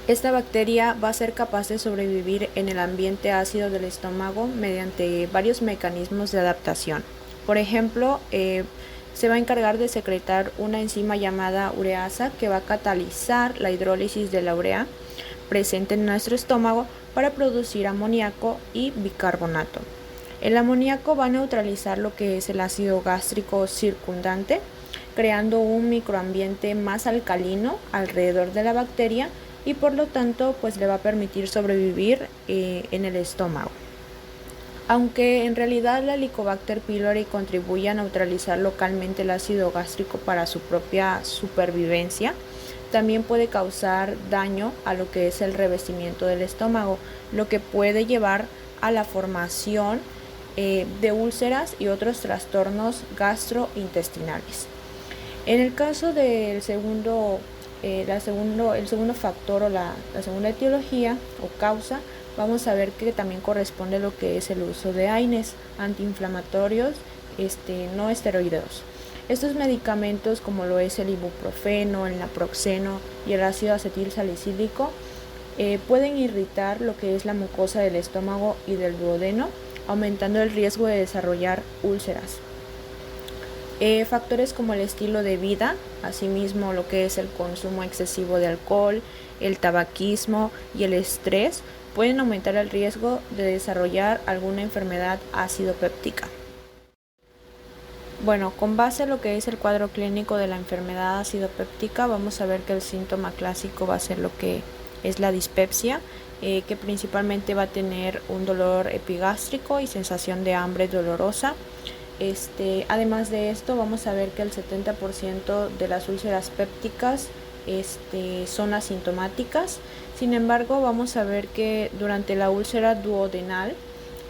Esta bacteria va a ser capaz de sobrevivir en el ambiente ácido del estómago mediante varios mecanismos de adaptación. Por ejemplo, se va a encargar de secretar una enzima llamada ureasa que va a catalizar la hidrólisis de la urea presente en nuestro estómago para producir amoníaco y bicarbonato. El amoníaco va a neutralizar lo que es el ácido gástrico circundante, creando un microambiente más alcalino alrededor de la bacteria, y por lo tanto pues le va a permitir sobrevivir en el estómago. Aunque en realidad la Helicobacter pylori contribuye a neutralizar localmente el ácido gástrico para su propia supervivencia, también puede causar daño a lo que es el revestimiento del estómago, lo que puede llevar a la formación de úlceras y otros trastornos gastrointestinales. En el caso del segundo factor o la segunda etiología o causa, vamos a ver que también corresponde a lo que es el uso de AINES, antiinflamatorios no esteroideos. Estos medicamentos, como lo es el ibuprofeno, el naproxeno y el ácido acetil salicílico, pueden irritar lo que es la mucosa del estómago y del duodeno, aumentando el riesgo de desarrollar úlceras. Factores como el estilo de vida, asimismo lo que es el consumo excesivo de alcohol, el tabaquismo y el estrés, pueden aumentar el riesgo de desarrollar alguna enfermedad acidopéptica. Bueno, con base a lo que es el cuadro clínico de la enfermedad acidopéptica, vamos a ver que el síntoma clásico va a ser lo que es la dispepsia, que principalmente va a tener un dolor epigástrico y sensación de hambre dolorosa. Además de esto, vamos a ver que el 70% de las úlceras pépticas son asintomáticas. Sin embargo, vamos a ver que durante la úlcera duodenal,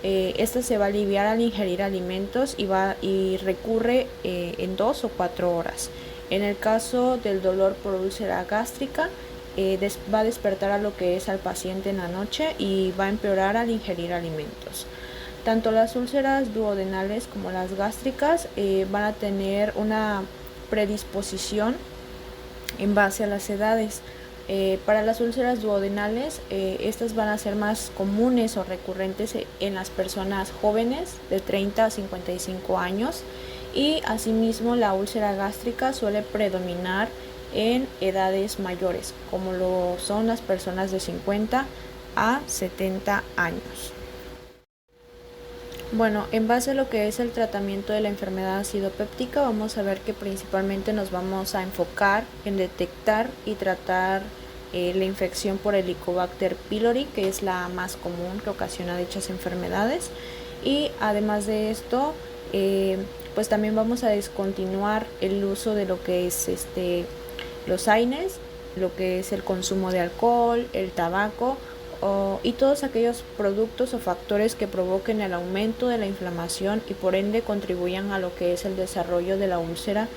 esta se va a aliviar al ingerir alimentos y recurre en 2 o 4 horas. En el caso del dolor por úlcera gástrica, va a despertar a lo que es al paciente en la noche y va a empeorar al ingerir alimentos. Tanto las úlceras duodenales como las gástricas van a tener una predisposición en base a las edades. Para las úlceras duodenales, estas van a ser más comunes o recurrentes en las personas jóvenes de 30 a 55 años, y asimismo la úlcera gástrica suele predominar en edades mayores, como lo son las personas de 50 a 70 años. Bueno, en base a lo que es el tratamiento de la enfermedad ácido péptica, vamos a ver que principalmente nos vamos a enfocar en detectar y tratar la infección por Helicobacter pylori, que es la más común que ocasiona dichas enfermedades. Y además de esto, pues también vamos a descontinuar el uso de lo que es los AINES, lo que es el consumo de alcohol, el tabaco y todos aquellos productos o factores que provoquen el aumento de la inflamación y por ende contribuyan a lo que es el desarrollo de la úlcera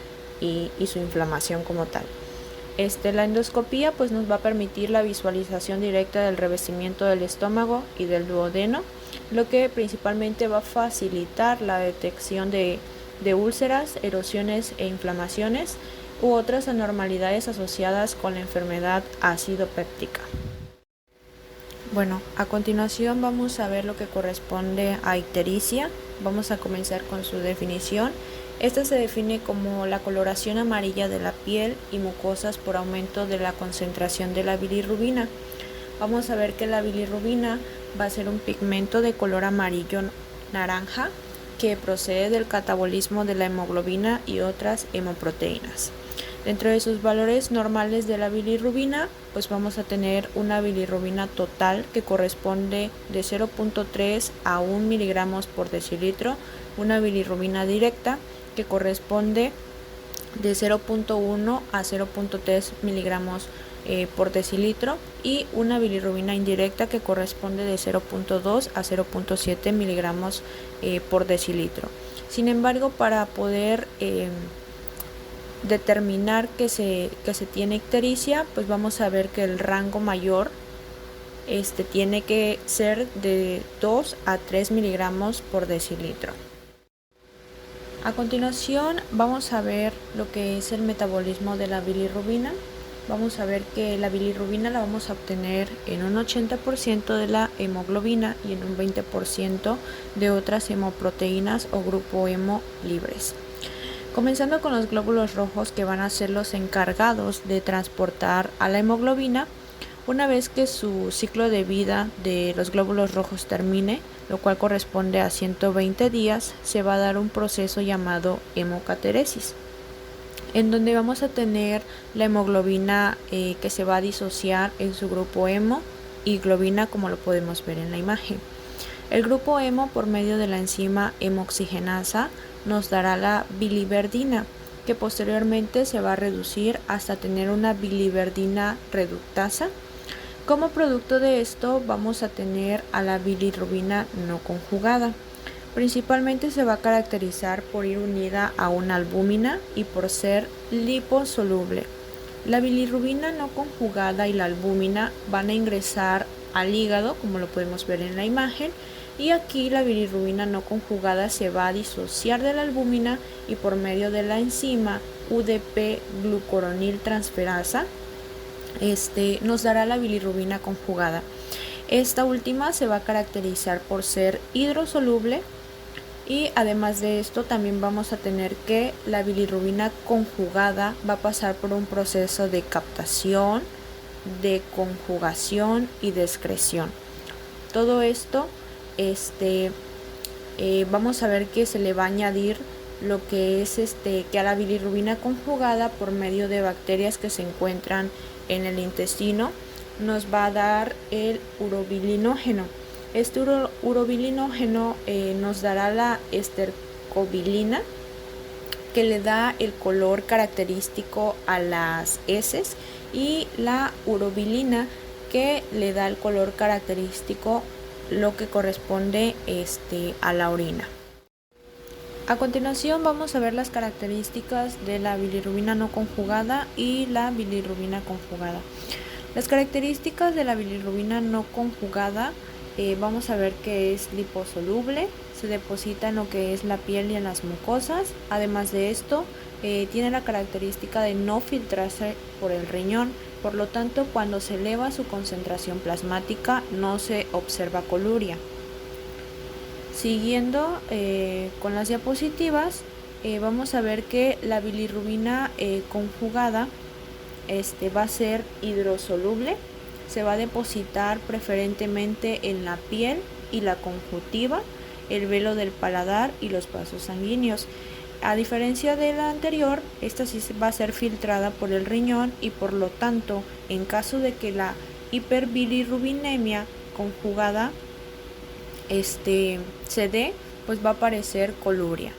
y su inflamación como tal. La endoscopía pues nos va a permitir la visualización directa del revestimiento del estómago y del duodeno, lo que principalmente va a facilitar la detección de úlceras, erosiones e inflamaciones u otras anormalidades asociadas con la enfermedad ácido péptica. Bueno, a continuación vamos a ver lo que corresponde a ictericia. Vamos a comenzar con su definición. Esta se define como la coloración amarilla de la piel y mucosas por aumento de la concentración de la bilirrubina. Vamos a ver que la bilirrubina va a ser un pigmento de color amarillo naranja que procede del catabolismo de la hemoglobina y otras hemoproteínas. Dentro de sus valores normales de la bilirrubina, pues vamos a tener una bilirrubina total que corresponde de 0.3 a 1 miligramos por decilitro, una bilirrubina directa que corresponde de 0.1 a 0.3 miligramos por decilitro y una bilirrubina indirecta que corresponde de 0.2 a 0.7 miligramos por decilitro. Sin embargo, para poder determinar que se tiene ictericia, pues vamos a ver que el rango mayor tiene que ser de 2 a 3 miligramos por decilitro. A continuación vamos a ver lo que es el metabolismo de la bilirrubina. Vamos a ver que la bilirrubina la vamos a obtener en un 80% de la hemoglobina y en un 20% de otras hemoproteínas o grupo hemo libres. Comenzando con los glóbulos rojos, que van a ser los encargados de transportar a la hemoglobina. Una vez que su ciclo de vida de los glóbulos rojos termine, lo cual corresponde a 120 días, se va a dar un proceso llamado hemocateresis, en donde vamos a tener la hemoglobina que se va a disociar en su grupo hemo y globina, como lo podemos ver en la imagen. El grupo hemo, por medio de la enzima hemoxigenasa, nos dará la biliverdina, que posteriormente se va a reducir hasta tener una biliverdina reductasa. Como producto de esto vamos a tener a la bilirrubina no conjugada. Principalmente se va a caracterizar por ir unida a una albúmina y por ser liposoluble. La bilirrubina no conjugada y la albúmina van a ingresar al hígado, como lo podemos ver en la imagen, y aquí la bilirrubina no conjugada se va a disociar de la albúmina y por medio de la enzima UDP-glucuroniltransferasa nos dará la bilirrubina conjugada. Esta última se va a caracterizar por ser hidrosoluble y además de esto también vamos a tener que la bilirrubina conjugada va a pasar por un proceso de captación, de conjugación y de excreción. Todo esto vamos a ver que se le va a añadir lo que es que a la bilirrubina conjugada, por medio de bacterias que se encuentran en el intestino, nos va a dar el urobilinógeno. Este urobilinógeno nos dará la estercobilina, que le da el color característico a las heces, y la urobilina, que le da el color característico lo que corresponde a la orina. A continuación vamos a ver las características de la bilirrubina no conjugada y la bilirrubina conjugada. Las características de la bilirrubina no conjugada, vamos a ver que es liposoluble, se deposita en lo que es la piel y en las mucosas. Además de esto, tiene la característica de no filtrarse por el riñón. Por lo tanto, cuando se eleva su concentración plasmática no se observa coluria. Siguiendo con las diapositivas, vamos a ver que la bilirrubina conjugada va a ser hidrosoluble, se va a depositar preferentemente en la piel y la conjuntiva, el velo del paladar y los vasos sanguíneos. A diferencia de la anterior, esta sí va a ser filtrada por el riñón y por lo tanto, en caso de que la hiperbilirrubinemia conjugada se dé, pues va a aparecer coluria.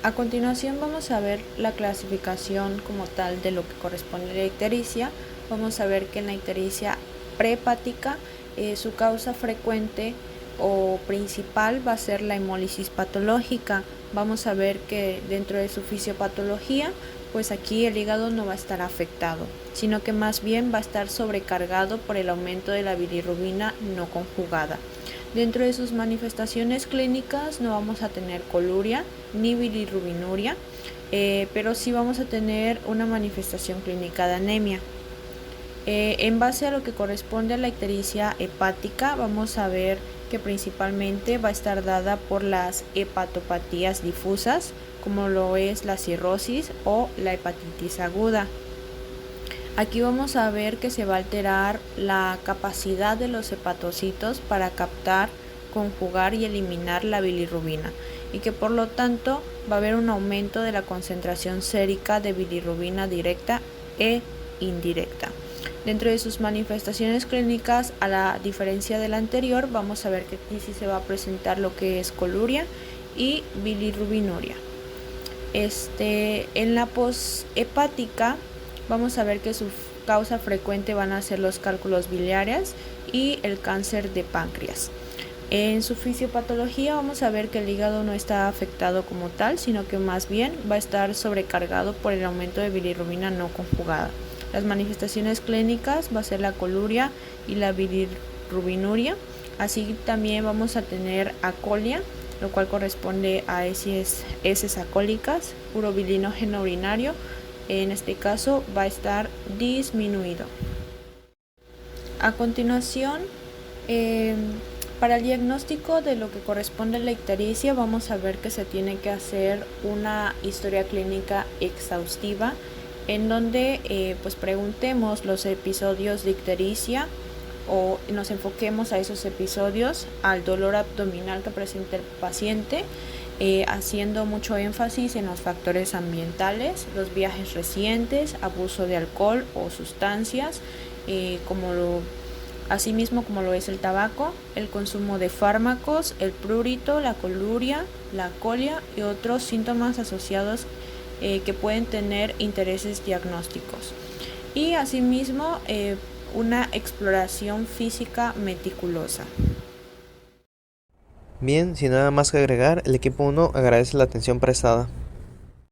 A continuación vamos a ver la clasificación como tal de lo que corresponde a la ictericia. Vamos a ver que en la ictericia prehepática su causa frecuente o principal va a ser la hemólisis patológica. Vamos a ver que dentro de su fisiopatología, pues aquí el hígado no va a estar afectado, sino que más bien va a estar sobrecargado por el aumento de la bilirrubina no conjugada. Dentro de sus manifestaciones clínicas no vamos a tener coluria ni bilirrubinuria, pero sí vamos a tener una manifestación clínica de anemia. En base a lo que corresponde a la ictericia hepática, vamos a ver que principalmente va a estar dada por las hepatopatías difusas, como lo es la cirrosis o la hepatitis aguda. Aquí vamos a ver que se va a alterar la capacidad de los hepatocitos para captar, conjugar y eliminar la bilirrubina, y que por lo tanto va a haber un aumento de la concentración sérica de bilirrubina directa e indirecta. Dentro de sus manifestaciones clínicas, a la diferencia de la anterior, vamos a ver que aquí sí se va a presentar lo que es coluria y bilirrubinuria. En la poshepática vamos a ver que su causa frecuente van a ser los cálculos biliares y el cáncer de páncreas. En su fisiopatología vamos a ver que el hígado no está afectado como tal, sino que más bien va a estar sobrecargado por el aumento de bilirrubina no conjugada. Las manifestaciones clínicas va a ser la coluria y la bilirrubinuria. Así también vamos a tener acolia, lo cual corresponde a heces acólicas, urobilinógeno urinario. En este caso va a estar disminuido. A continuación, para el diagnóstico de lo que corresponde a la ictericia, vamos a ver que se tiene que hacer una historia clínica exhaustiva, en donde pues preguntemos los episodios de ictericia o nos enfoquemos a esos episodios, al dolor abdominal que presenta el paciente, haciendo mucho énfasis en los factores ambientales, los viajes recientes, abuso de alcohol o sustancias, asimismo como lo es el tabaco, el consumo de fármacos, el prurito, la coluria, la colia y otros síntomas asociados que pueden tener intereses diagnósticos. Y asimismo una exploración física meticulosa. Bien, sin nada más que agregar, el equipo 1 agradece la atención prestada.